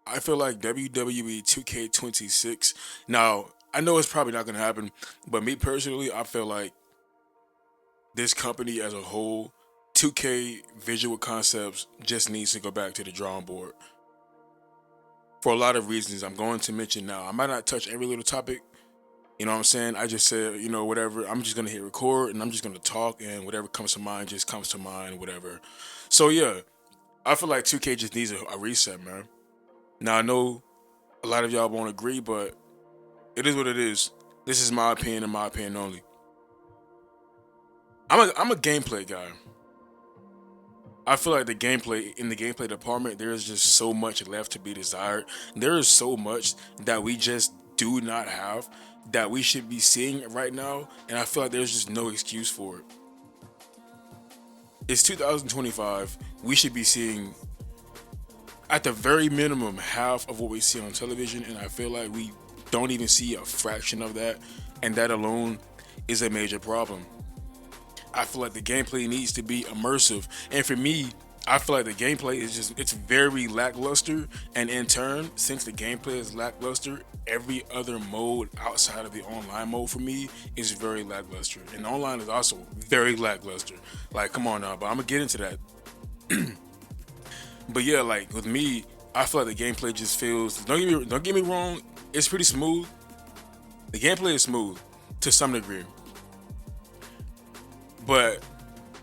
I feel like WWE 2K26. Now, I know it's probably not going to happen, but me personally, I feel like this company as a whole, 2K Visual Concepts just needs to go back to the drawing board for a lot of reasons I'm going to mention now. I might not touch every little topic. You know what I'm saying? I just said, whatever. I'm just going to hit record and I'm just going to talk, and whatever comes to mind just comes to mind, whatever. So, yeah, I feel like 2K just needs a reset, man. Now, I know a lot of y'all won't agree, but it is what it is. This is my opinion and my opinion only. I'm a gameplay guy. I feel like the gameplay department, there is just so much left to be desired. There is so much that we just do not have that we should be seeing right now, and I feel like there's just no excuse for it. It's 2025. We should be seeing, at the very minimum, half of what we see on television, and I feel like we don't even see a fraction of that, and that alone is a major problem. I feel like the gameplay needs to be immersive. And for me, I feel like the gameplay is it's very lackluster. And in turn, since the gameplay is lackluster, every other mode outside of the online mode for me is very lackluster. And the online is also very lackluster. Like, come on now, but I'm gonna get into that. But yeah, like with me, I feel like the gameplay just feels, don't get me wrong, it's pretty smooth. The gameplay is smooth to some degree, but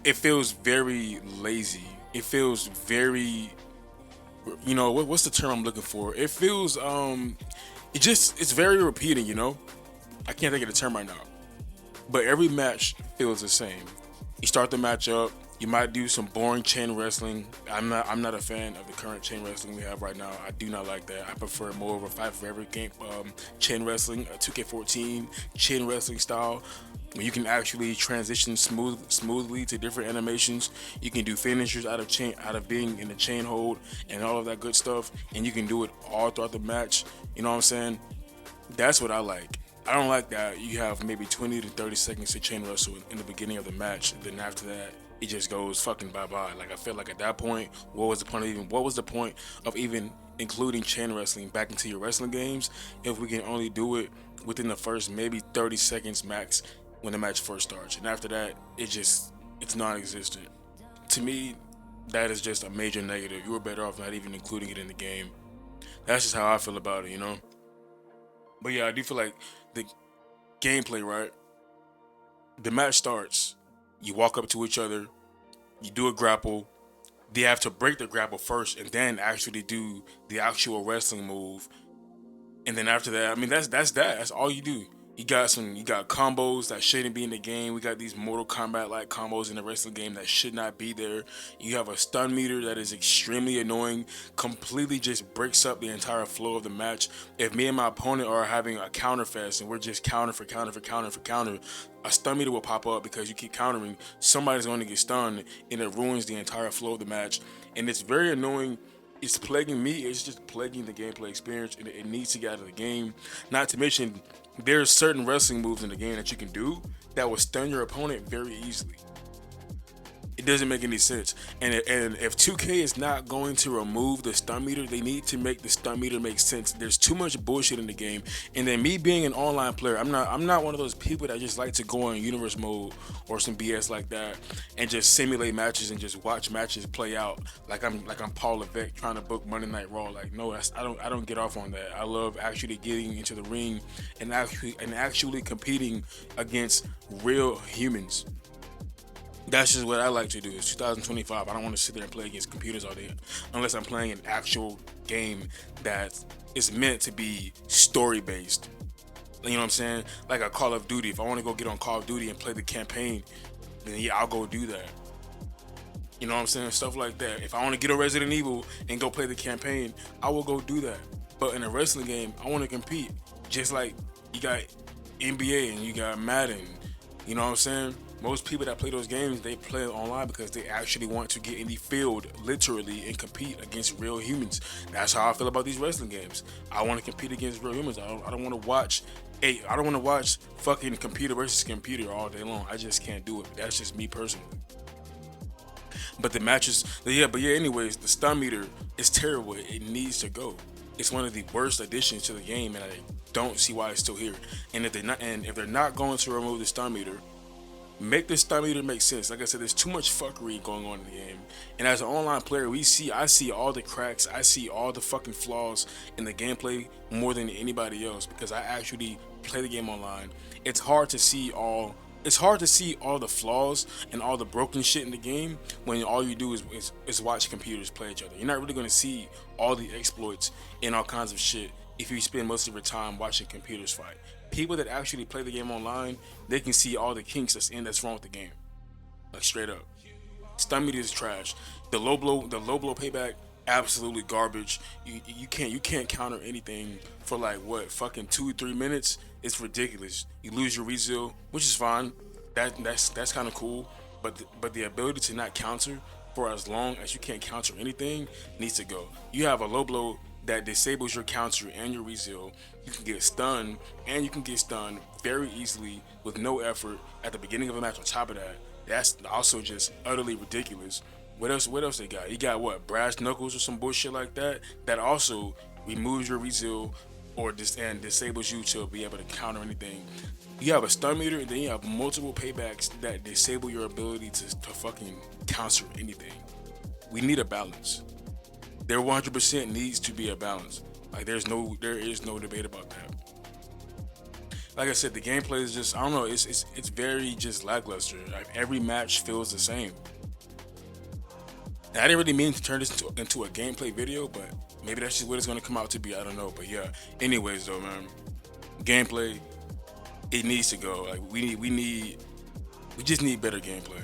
it feels very lazy. It feels very, what's the term I'm looking for? It feels it's very repeating. I can't think of the term right now, but every match feels the same. You start the match up. You might do some boring chain wrestling. I'm not a fan of the current chain wrestling we have right now. I do not like that. I prefer more of a Fight Forever game, chain wrestling, a 2K14 chain wrestling style, where you can actually transition smoothly to different animations. You can do finishers out of being in the chain hold and all of that good stuff, and you can do it all throughout the match. You know what I'm saying? That's what I like. I don't like that you have maybe 20 to 30 seconds to chain wrestle in the beginning of the match. Then after that, it just goes fucking bye bye. Like, I feel like at that point, what was the point of even including chain wrestling back into your wrestling games if we can only do it within the first maybe 30 seconds max when the match first starts, and after that, it's non-existent. To me, that is just a major negative. You were better off not even including it in the game. That's just how I feel about it. But yeah, I do feel like the gameplay, right? The match starts. You walk up to each other. You do a grapple. They have to break the grapple first, and then actually do the actual wrestling move. And then after that, I mean, that's that. That's all you do. You got combos that shouldn't be in the game. We got these Mortal Kombat like combos in the wrestling game that should not be there. You have a stun meter that is extremely annoying, completely just breaks up the entire flow of the match. If me and my opponent are having a counter fest and we're just counter for counter for counter for counter, a stun meter will pop up because you keep countering. Somebody's going to get stunned, and it ruins the entire flow of the match. And it's very annoying. It's plaguing me. It's just plaguing the gameplay experience, and it needs to get out of the game. Not to mention, there's certain wrestling moves in the game that you can do that will stun your opponent very easily. It doesn't make any sense. And if 2K is not going to remove the stun meter, they need to make the stun meter make sense. There's too much bullshit in the game. And then me being an online player, I'm not one of those people that just like to go on universe mode or some BS like that and just simulate matches and just watch matches play out like I'm Paul Levesque trying to book Monday Night Raw. Like, no, I don't get off on that. I love actually getting into the ring and actually competing against real humans. That's just what I like to do. It's 2025. I don't want to sit there and play against computers all day unless I'm playing an actual game that is meant to be story based. You know what I'm saying? Like a Call of Duty. If I want to go get on Call of Duty and play the campaign, then yeah, I'll go do that. You know what I'm saying? Stuff like that. If I want to get a Resident Evil and go play the campaign, I will go do that. But in a wrestling game, I want to compete. Just like you got NBA and you got Madden. You know what I'm saying? Most people that play those games, they play online because they actually want to get in the field, literally, and compete against real humans. That's how I feel about these wrestling games. I want to compete against real humans. I don't want to watch. Hey, I don't want to watch fucking computer versus computer all day long. I just can't do it. That's just me personally. But the matches, yeah, but yeah. Anyways, the stun meter is terrible. It needs to go. It's one of the worst additions to the game, and I don't see why it's still here. And if they're not going to remove the stun meter, make the stun meter make sense. Like I said, there's too much fuckery going on in the game. And as an online player, I see all the cracks, I see all the fucking flaws in the gameplay more than anybody else because I actually play the game online. It's hard to see all the flaws and all the broken shit in the game when all you do is watch computers play each other. You're not really going to see all the exploits and all kinds of shit if you spend most of your time watching computers fight. People that actually play the game online, they can see all the kinks that's wrong with the game. Like straight up. Stun meter is trash. The low blow payback, absolutely garbage. You can't counter anything for like what fucking 2-3 minutes. It's ridiculous. You lose your rezeal, which is fine. That's kind of cool. But the ability to not counter for as long as you can't counter anything needs to go. You have a low blow that disables your counter and your rezeal. You can get stunned, and you can get stunned very easily with no effort at the beginning of a match. On top of that, that's also just utterly ridiculous. What else they got? You got what, brass knuckles or some bullshit like that? That also removes your rezeal and disables you to be able to counter anything. You have a stun meter, and then you have multiple paybacks that disable your ability to fucking counter anything. We need a balance. There 100% needs to be a balance. Like there is no debate about that. Like I said, the gameplay is just, I don't know, it's very just lackluster. Like every match feels the same. Now, I didn't really mean to turn this into a gameplay video, but maybe that's just what it's gonna come out to be. I don't know, but yeah. Anyways, though, man, gameplay, it needs to go. Like we just need better gameplay.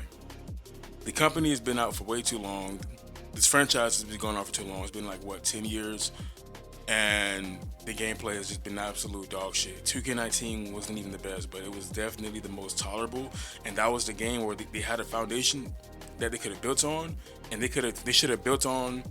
The company has been out for way too long. This franchise has been going on for too long. It's been like what, 10 years, and the gameplay has just been absolute dog shit. 2K19 wasn't even the best, but it was definitely the most tolerable, and that was the game where they had a foundation that they could have built on, and they should have built on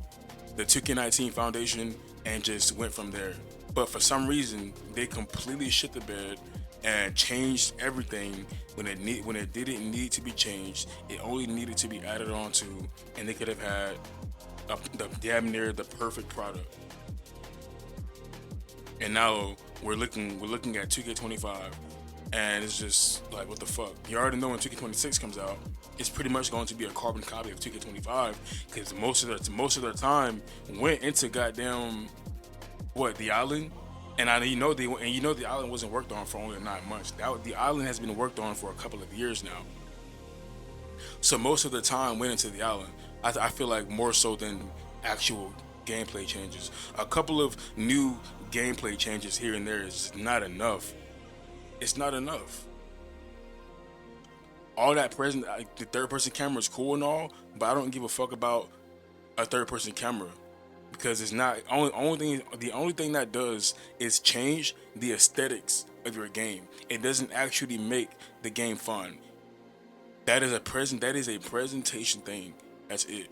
the 2K19 foundation and just went from there. But for some reason, they completely shit the bed and changed everything when it didn't need to be changed. It only needed to be added on to, and they could have had the damn near the perfect product. And now we're looking at 2K25, and it's just like, what the fuck? You already know when 2K26 comes out, it's pretty much going to be a carbon copy of 2K25 because most of their time went into goddamn the island. And you know the island wasn't worked on for only 9 months. The island has been worked on for a couple of years now. So most of the time went into the island. I feel like more so than actual gameplay changes. A couple of new gameplay changes here and there is not enough. It's not enough. All that the third person camera is cool and all, but I don't give a fuck about a third person camera. Because it's not the only thing that does is change the aesthetics of your game. It doesn't actually make the game fun. That is a presentation thing. That's it.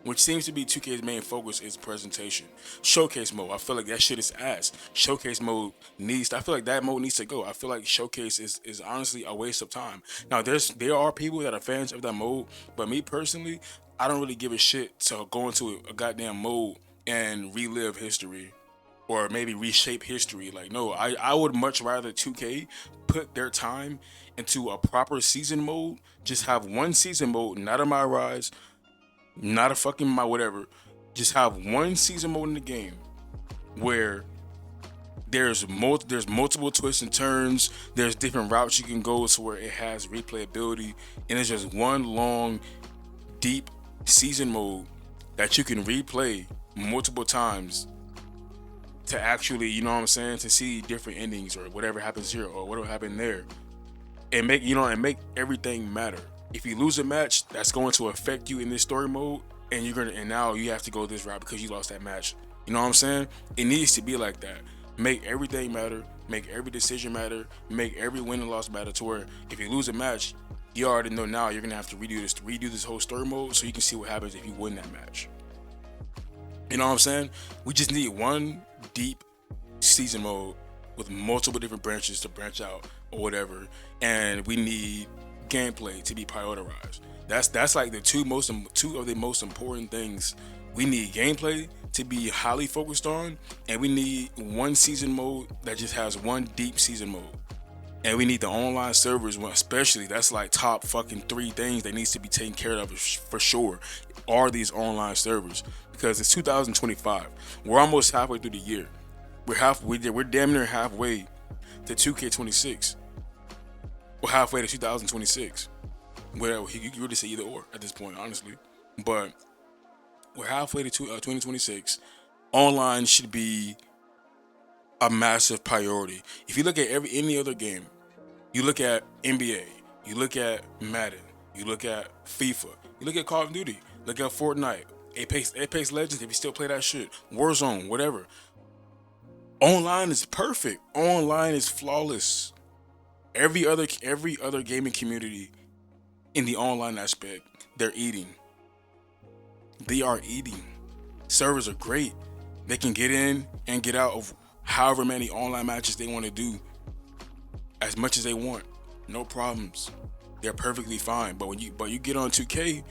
Which seems to be 2K's main focus is presentation. Showcase mode, I feel like that shit is ass. Showcase mode I feel like that mode needs to go. I feel like showcase is honestly a waste of time. Now there are people that are fans of that mode, but me personally, I don't really give a shit to go into a goddamn mode and relive history or maybe reshape history. Like, no, I would much rather 2K put their time into a proper season mode. Just have one season mode, not a My Rise, not a fucking my whatever. Just have one season mode in the game where there's multiple twists and turns. There's different routes you can go to where it has replayability, and it's just one long, deep season mode that you can replay multiple times to actually, you know what I'm saying, to see different endings or whatever happens here or whatever happened there, and make everything matter. If you lose a match, that's going to affect you in this story mode, and now you have to go this route because you lost that match. You know what I'm saying? It needs to be like that. Make everything matter, make every decision matter, make every win and loss matter, to where if you lose a match, you already know now you're gonna have to redo this whole story mode so you can see what happens if you win that match. You know what I'm saying? We just need one deep season mode with multiple different branches to branch out or whatever, and we need gameplay to be prioritized. That's like the two of the most important things. We need gameplay to be highly focused on, and we need one season mode that just has one deep season mode. And we need the online servers, especially. That's like top fucking 3 things that needs to be taken care of for sure. Are these online servers, because it's 2025. We're almost halfway through the year. We're damn near halfway to 2K26. We're halfway to 2026. Well, you could really say either or at this point, honestly. But we're halfway to 2026. Online should be a massive priority. If you look at any other game, you look at NBA, you look at Madden, you look at FIFA, you look at Call of Duty, look at Fortnite, Apex Legends, if you still play that shit, Warzone, whatever. Online is perfect. Online is flawless. Every other gaming community in the online aspect, they're eating. They are eating. Servers are great. They can get in and get out of however many online matches they want to do, as much as they want. No problems. They're perfectly fine. But when you get on 2K,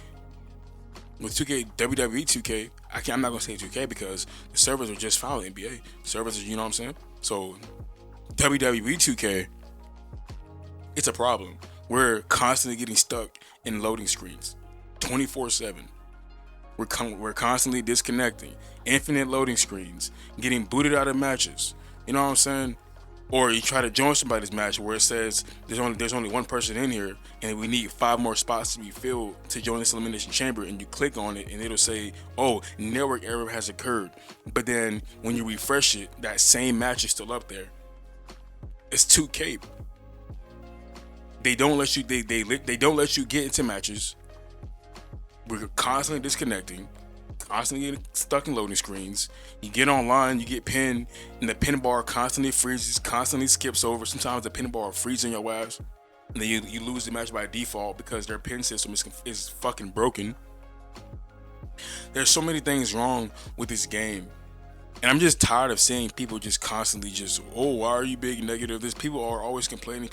with 2K, WWE 2K, I'm not gonna say 2K because the servers are just fine with NBA. Servers are, you know what I'm saying? So WWE 2K, it's a problem. We're constantly getting stuck in loading screens, 24/7. We're constantly disconnecting, infinite loading screens, getting booted out of matches. You know what I'm saying? Or you try to join somebody's match where it says there's only one person in here and we need 5 more spots to be filled to join this elimination chamber, and you click on it and it'll say, oh, network error has occurred. But then when you refresh it, that same match is still up there. It's 2K. They don't let you they don't let you get into matches. We're constantly disconnecting, constantly getting stuck in loading screens. You get online, you get pinned, and the pin bar constantly freezes, constantly skips over. Sometimes the pin bar freezes in your ass, and then you lose the match by default because their pin system is fucking broken. There's so many things wrong with this game. And I'm just tired of seeing people just constantly oh, why are you being negative? People are always complaining.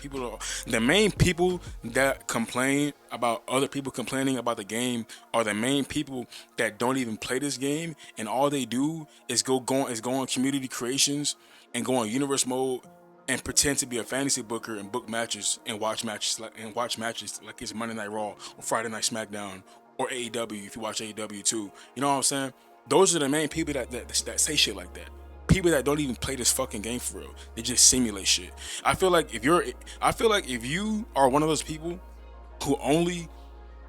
The main people that complain about other people complaining about the game are the main people that don't even play this game, and all they do is go on community creations and go on universe mode and pretend to be a fantasy booker and book matches and watch matches like it's Monday Night Raw or Friday Night SmackDown or AEW if you watch AEW too. You know what I'm saying? Those are the main people that say shit like that. People that don't even play this fucking game for real. They just simulate shit. I feel like if you are one of those people who only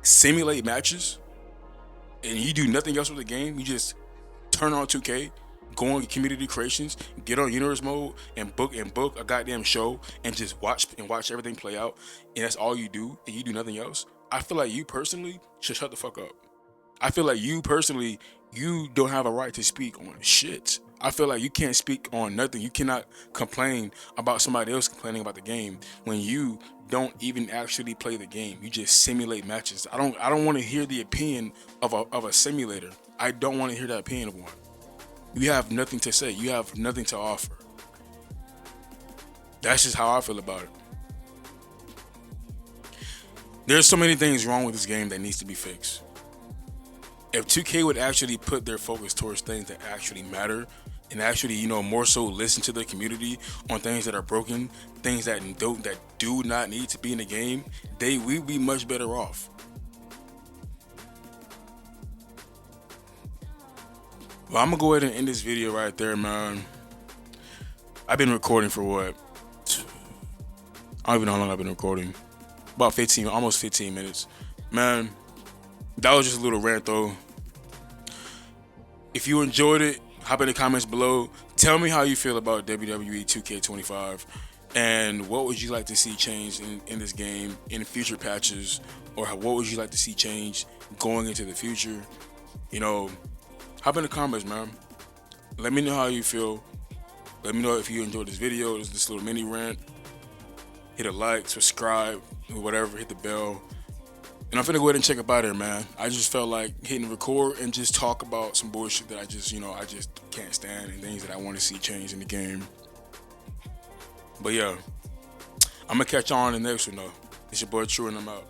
simulate matches and you do nothing else with the game, you just turn on 2K, go on community creations, get on universe mode and book a goddamn show and just watch everything play out, and that's all you do and you do nothing else, I feel like you personally should shut the fuck up. I feel like you personally, you don't have a right to speak on shit. I feel like you can't speak on nothing. You cannot complain about somebody else complaining about the game when you don't even actually play the game. You just simulate matches. I don't want to hear the opinion of a simulator. I don't want to hear that opinion of one. You have nothing to say. You have nothing to offer. That's just how I feel about it. There's so many things wrong with this game that needs to be fixed. If 2K would actually put their focus towards things that actually matter and actually, more so listen to the community on things that are broken, things that do not need to be in the game, we'd be much better off. Well, I'm gonna go ahead and end this video right there, man. I've been recording for what? I don't even know how long I've been recording. About almost 15 minutes. Man, that was just a little rant though. If you enjoyed it, hop in the comments below. Tell me how you feel about WWE 2K25 and what would you like to see change in this game in future patches, or what would you like to see change going into the future. Hop in the comments, man. Let me know how you feel. Let me know if you enjoyed this video, this little mini rant. Hit a like, subscribe, whatever, hit the bell. And I'm finna go ahead and check up out here, man. I just felt like hitting record and just talk about some bullshit that I just can't stand, and things that I want to see change in the game. But yeah, I'm gonna catch y'all on the next one though. It's your boy True, and I'm out.